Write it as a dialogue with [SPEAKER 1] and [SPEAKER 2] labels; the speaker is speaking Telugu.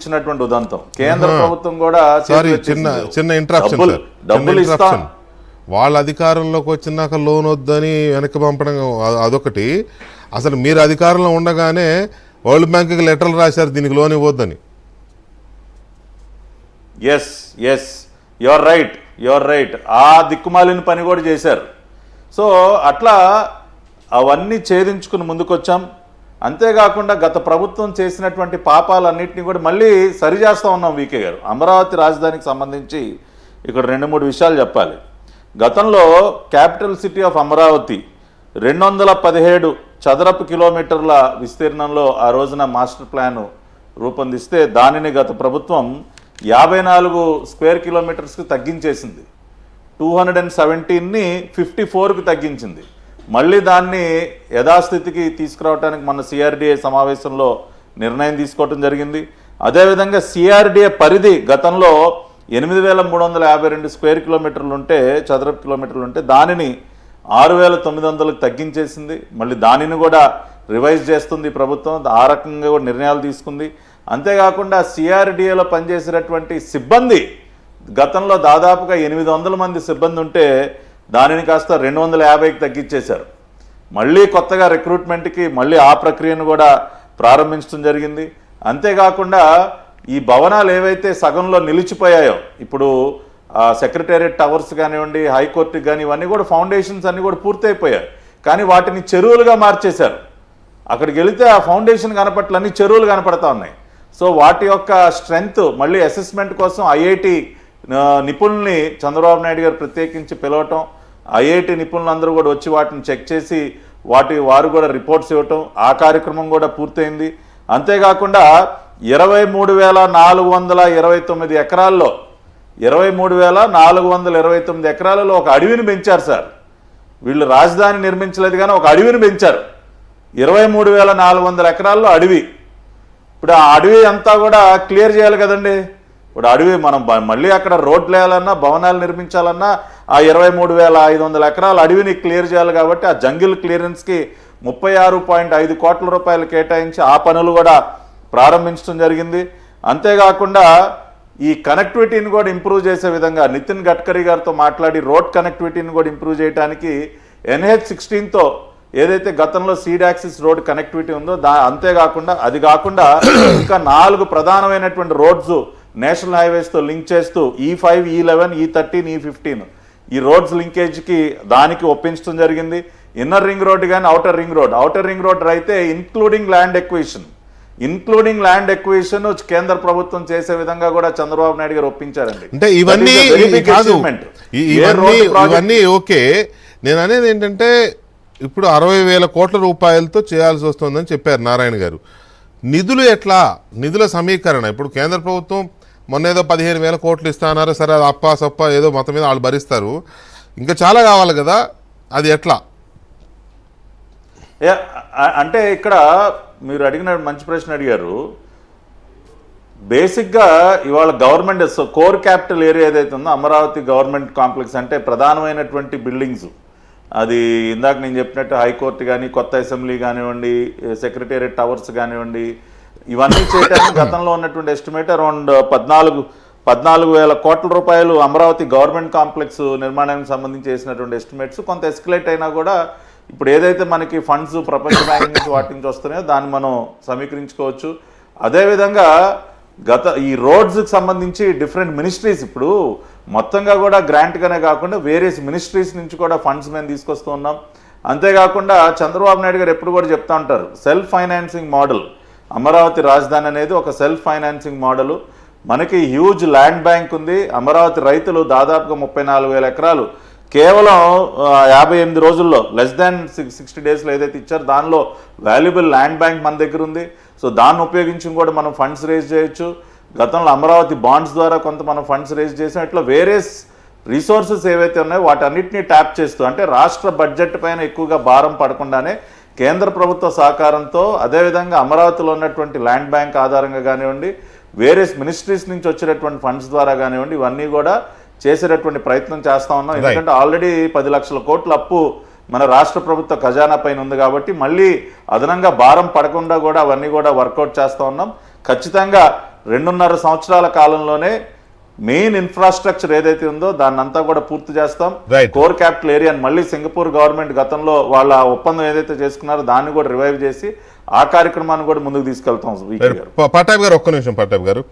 [SPEAKER 1] ఇచ్చినటువంటి ఉదంతం కేంద్ర ప్రభుత్వం కూడా
[SPEAKER 2] చిన్న ఇంటరప్షన్ వాళ్ళ అధికారంలోకి వచ్చినాక లోన్ వద్దని వెనక్కి పంపడం అదొకటి. అసలు మీరు అధికారంలో ఉండగానే వరల్డ్ బ్యాంక్కి లెటర్లు రాశారు దీనికి లోన్ ఇవ్వద్దని.
[SPEAKER 1] ఎస్ ఎస్ యువర్ రైట్ ఆ దిక్కుమాలిన పని కూడా చేశారు. సో అట్లా అవన్నీ ఛేదించుకుని ముందుకొచ్చాం. అంతేకాకుండా గత ప్రభుత్వం చేసినటువంటి పాపాలన్నింటినీ కూడా మళ్ళీ సరిచేస్తూ ఉన్నాం. వీకే గారు, అమరావతి రాజధానికి సంబంధించి ఇక్కడ 2-3 విషయాలు చెప్పాలి. గతంలో క్యాపిటల్ సిటీ ఆఫ్ అమరావతి 217 చదరపు కిలోమీటర్ల విస్తీర్ణంలో ఆ రోజున మాస్టర్ ప్లాన్ రూపొందిస్తే దానిని గత ప్రభుత్వం 54 స్క్వేర్ కిలోమీటర్స్కి తగ్గించేసింది. 217ని 54కి తగ్గించింది. మళ్ళీ దాన్ని యథాస్థితికి తీసుకురావడానికి మన సిఆర్డిఏ సమావేశంలో నిర్ణయం తీసుకోవటం జరిగింది. అదేవిధంగా సిఆర్డిఏ పరిధి గతంలో 8,352 స్క్వేర్ కిలోమీటర్లు ఉంటే చదరపు కిలోమీటర్లు ఉంటే దానిని 6,900కి తగ్గించేసింది. మళ్ళీ దానిని కూడా రివైజ్ చేస్తుంది ప్రభుత్వం. ఆ రకంగా కూడా నిర్ణయాలు తీసుకుంది. అంతేకాకుండా సిఆర్డిఏలో పనిచేసేటటువంటి సిబ్బంది గతంలో దాదాపుగా 800 మంది సిబ్బంది ఉంటే దానిని కాస్త 250కి తగ్గించేశారు. మళ్ళీ కొత్తగా రిక్రూట్మెంట్కి మళ్ళీ ఆ ప్రక్రియను కూడా ప్రారంభించడం జరిగింది. అంతేకాకుండా ఈ భవనాలు ఏవైతే సగంలో నిలిచిపోయాయో ఇప్పుడు సెక్రటేరియట్ టవర్స్ కానివ్వండి, హైకోర్టుకి కానీ ఇవన్నీ కూడా ఫౌండేషన్స్ అన్నీ కూడా పూర్తయిపోయాయి. కానీ వాటిని చెరువులుగా మార్చేశారు. అక్కడికి వెళితే ఆ ఫౌండేషన్ కనపట్లన్నీ చెరువులు కనపడతా ఉన్నాయి. సో వాటి యొక్క స్ట్రెంగ్త్ మళ్ళీ అసెస్మెంట్ కోసం ఐఐటి నిపుణుల్ని చంద్రబాబు నాయుడు గారు ప్రత్యేకించి పిలవటం, ఐఐటి నిపుణులందరూ కూడా వచ్చి వాటిని చెక్ చేసి వారు కూడా రిపోర్ట్స్ ఇవ్వటం, ఆ కార్యక్రమం కూడా పూర్తయింది. అంతేకాకుండా 23,429 ఎకరాల్లో 23,429 ఎకరాలలో ఒక అడవిని పెంచారు సార్. వీళ్ళు రాజధాని నిర్మించలేదు కానీ ఒక అడవిని పెంచారు. 23,400 ఎకరాల్లో అడవి. ఇప్పుడు ఆ అడవి అంతా కూడా క్లియర్ చేయాలి కదండి. ఇప్పుడు అడవి మనం మళ్ళీ అక్కడ రోడ్లు వేయాలన్నా భవనాలు నిర్మించాలన్నా ఆ 23,500 ఎకరాల అడవిని క్లియర్ చేయాలి. కాబట్టి ఆ జంగిల్ క్లియరెన్స్కి 36.5 కోట్ల రూపాయలు కేటాయించి ఆ పనులు కూడా ప్రారంభించడం జరిగింది. అంతేకాకుండా ఈ కనెక్టివిటీని కూడా ఇంప్రూవ్ చేసే విధంగా నితిన్ గడ్కరీ గారితో మాట్లాడి రోడ్ కనెక్టివిటీని కూడా ఇంప్రూవ్ చేయడానికి NH16తో ఏదైతే గతంలో సీడ్ యాక్సిస్ రోడ్ కనెక్టివిటీ ఉందో అంతేకాకుండా అది కాకుండా ఇంకా 4 ప్రధానమైనటువంటి రోడ్స్ నేషనల్ హైవేస్తో లింక్ చేస్తూ E5, E11, E13, E15 ఈ రోడ్స్ లింకేజ్కి దానికి ఒప్పించడం జరిగింది. ఇన్నర్ రింగ్ రోడ్ కానీ అవుటర్ రింగ్ రోడ్ అయితే ఇంక్లూడింగ్ ల్యాండ్ ఎక్విజిషన్ కేంద్ర ప్రభుత్వం చేసే విధంగా కూడా చంద్రబాబు నాయుడు గారు ఒప్పించారండి.
[SPEAKER 2] అంటే ఇవన్నీ ఓకే. నేను అనేది ఏంటంటే ఇప్పుడు 60,000 కోట్ల రూపాయలతో చేయాల్సి వస్తుందని చెప్పారు నారాయణ గారు. నిధులు ఎట్లా? నిధుల సమీకరణ ఇప్పుడు కేంద్ర ప్రభుత్వం మొన్న ఏదో 15,000 కోట్లు ఇస్తానారు. సరే అది అప్పా సప్ప ఏదో మొత్తం మీద వాళ్ళు భరిస్తారు. ఇంకా చాలా కావాలి కదా, అది ఎట్లా?
[SPEAKER 1] అంటే ఇక్కడ మీరు అడిగిన మంచి ప్రశ్న అడిగారు. బేసిక్గా ఇవాళ గవర్నమెంట్ కోర్ క్యాపిటల్ ఏరియా ఏదైతే ఉందో అమరావతి గవర్నమెంట్ కాంప్లెక్స్ అంటే ప్రధానమైనటువంటి బిల్డింగ్స్, అది ఇందాక నేను చెప్పినట్టు హైకోర్టు కానీ కొత్త అసెంబ్లీ కానివ్వండి, సెక్రటేరియట్ టవర్స్ కానివ్వండి, ఇవన్నీ చేయడానికి గతంలో ఉన్నటువంటి ఎస్టిమేట్ అరౌండ్ 14,000 కోట్ల రూపాయలు అమరావతి గవర్నమెంట్ కాంప్లెక్స్ నిర్మాణానికి సంబంధించి చేసినటువంటి ఎస్టిమేట్స్ కొంత ఎస్కలేట్ అయినా కూడా ఇప్పుడు ఏదైతే మనకి ఫండ్స్ ప్రపంచ బ్యాంక్ నుంచి వాటి నుంచి వస్తున్నాయో దాన్ని మనం సమీకరించుకోవచ్చు. అదేవిధంగా ఈ రోడ్స్కి సంబంధించి డిఫరెంట్ మినిస్ట్రీస్ ఇప్పుడు మొత్తంగా కూడా గ్రాంట్గానే కాకుండా వేరియస్ మినిస్ట్రీస్ నుంచి కూడా ఫండ్స్ మేము తీసుకొస్తూ ఉన్నాం. అంతేకాకుండా చంద్రబాబు నాయుడు గారు ఎప్పుడు కూడా చెప్తా ఉంటారు సెల్ఫ్ ఫైనాన్సింగ్ మోడల్. అమరావతి రాజధాని అనేది ఒక సెల్ఫ్ ఫైనాన్సింగ్ మోడలు. మనకి హ్యూజ్ ల్యాండ్ బ్యాంక్ ఉంది. అమరావతి రైతులు దాదాపుగా 34,000 ఎకరాలు కేవలం 58 రోజుల్లో లెస్ దాన్ 60 డేస్లో ఏదైతే ఇచ్చారో దానిలో వాల్యుబుల్ ల్యాండ్ బ్యాంక్ మన దగ్గర ఉంది. సో దాన్ని ఉపయోగించి కూడా మనం ఫండ్స్ రేజ్ చేయొచ్చు. గతంలో అమరావతి బాండ్స్ ద్వారా కొంత మనం ఫండ్స్ రేజ్ చేసాం. ఇట్లా వేరియస్ రిసోర్సెస్ ఏవైతే ఉన్నాయో వాటన్నిటిని ట్యాప్ చేస్తూ అంటే రాష్ట్ర బడ్జెట్ పైన ఎక్కువగా భారం పడకుండానే కేంద్ర ప్రభుత్వ సహకారంతో అదేవిధంగా అమరావతిలో ఉన్నటువంటి ల్యాండ్ బ్యాంక్ ఆధారంగా కానివ్వండి, వేరియస్ మినిస్ట్రీస్ నుంచి వచ్చేటటువంటి ఫండ్స్ ద్వారా కానివ్వండి, ఇవన్నీ కూడా చేసేటటువంటి ప్రయత్నం చేస్తూ ఉన్నాం. ఎందుకంటే ఆల్రెడీ 10 లక్షల కోట్ల అప్పు మన రాష్ట్ర ప్రభుత్వ ఖజానా పైన ఉంది కాబట్టి మళ్ళీ అదనంగా భారం పడకుండా కూడా అవన్నీ కూడా వర్కౌట్ చేస్తూ ఉన్నాం. ఖచ్చితంగా 2.5 సంవత్సరాల కాలంలోనే మెయిన్ ఇన్ఫ్రాస్ట్రక్చర్ ఏదైతే ఉందో దాన్ని అంతా కూడా పూర్తి చేస్తాం.
[SPEAKER 2] Right.
[SPEAKER 1] కోర్ క్యాపిటల్ ఏరియాని మళ్ళీ సింగపూర్ గవర్నమెంట్ గతంలో వాళ్ళ ఒప్పందం ఏదైతే చేసుకున్నారో దాన్ని కూడా రివైవ్ చేసి ఆ కార్యక్రమాన్ని కూడా ముందుకు తీసుకెళ్తాం.
[SPEAKER 2] పట్టాభి గారు ఒక్క నిమిషం, పట్టాభి గారు